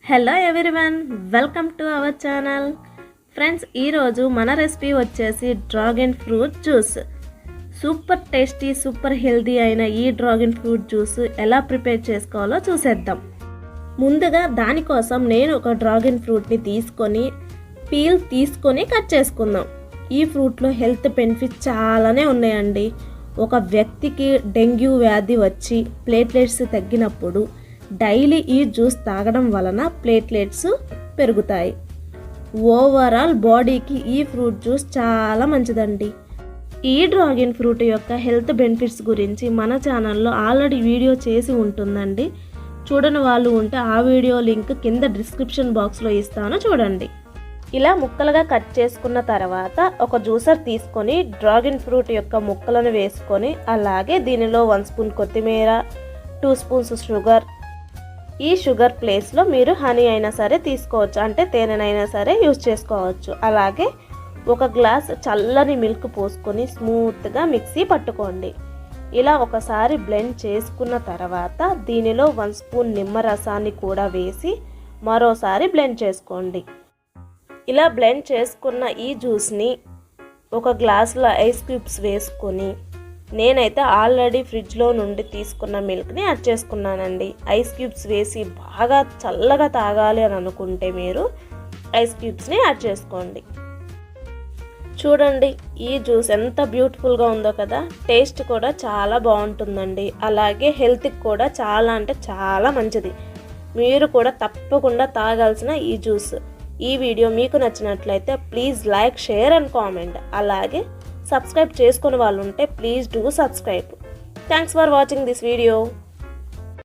Hello everyone, welcome to our channel. Friends, ఈరోజు మన recipe వచ్చేసి dragon fruit juice. Super tasty, super healthy అయిన ఈ డ్రాగన్ ఫ్రూట్ జ్యూస్ ఎలా ప్రిపేర్ చేసుకోవాలో చూసేద్దాం. ముందుగా దానికోసం నేను ఒక డ్రాగన్ ఫ్రూట్ని తీసుకొని పీల్ తీసుకొని కట్ చేసుకుందాం. ఈ ఫ్రూట్లో హెల్త్ బెనిఫిట్స్ చాలానే ఉన్నాయండి. ఒక వ్యక్తికి డెంగ్యూ వ్యాధి వచ్చి ప్లేట్లెట్స్ తగ్గినప్పుడు డైలీ ఈ జ్యూస్ తాగడం వలన ప్లేట్లెట్స్ పెరుగుతాయి. ఓవరాల్ బాడీకి ఈ ఫ్రూట్ జ్యూస్ చాలా మంచిదండి. ఈ డ్రాగన్ ఫ్రూట్ యొక్క హెల్త్ బెనిఫిట్స్ గురించి మన ఛానల్లో ఆల్రెడీ వీడియో చేసి ఉంటుందండి. చూడని వాళ్ళు ఉంటే ఆ వీడియో లింక్ కింద డిస్క్రిప్షన్ బాక్స్లో ఇస్తాను, చూడండి. ఇలా ముక్కలుగా కట్ చేసుకున్న తర్వాత ఒక జ్యూసర్ తీసుకొని డ్రాగన్ ఫ్రూట్ యొక్క ముక్కలను వేసుకొని, అలాగే దీనిలో 1 స్పూన్ కొత్తిమీర, 2 స్పూన్స్ షుగర్. ఈ షుగర్ ప్లేస్లో మీరు హనీ అయినా సరే తీసుకోవచ్చు, అంటే తేనెనైనా సరే యూజ్ చేసుకోవచ్చు. అలాగే 1 గ్లాస్ చల్లని మిల్క్ పోసుకొని స్మూత్గా మిక్సీ పట్టుకోండి. ఇలా ఒకసారి బ్లెండ్ చేసుకున్న తర్వాత దీనిలో 1 స్పూన్ నిమ్మరసాన్ని కూడా వేసి మరోసారి బ్లెండ్ చేసుకోండి. ఇలా బ్లెండ్ చేసుకున్న ఈ జ్యూస్ని 1 గ్లాసుల ఐస్ క్యూబ్స్ వేసుకొని, నేనైతే ఆల్రెడీ ఫ్రిడ్జ్లో నుండి తీసుకున్న మిల్క్ని యాడ్ చేసుకున్నానండి. ఐస్ క్యూబ్స్ వేసి బాగా చల్లగా తాగాలి అని అనుకుంటే మీరు ఐస్ క్యూబ్స్ని యాడ్ చేసుకోండి. చూడండి, ఈ జ్యూస్ ఎంత బ్యూటిఫుల్గా ఉందో కదా. టేస్ట్ కూడా చాలా బాగుంటుందండి. అలాగే హెల్త్కి కూడా చాలా అంటే చాలా మంచిది. మీరు కూడా తప్పకుండా తాగాల్సిన ఈ జ్యూస్. ఈ వీడియో మీకు నచ్చినట్లయితే please like, share and comment. అలాగే సబ్స్క్రైబ్ చేసుకునే వాళ్ళు ఉంటే please do subscribe. Thanks for watching this video.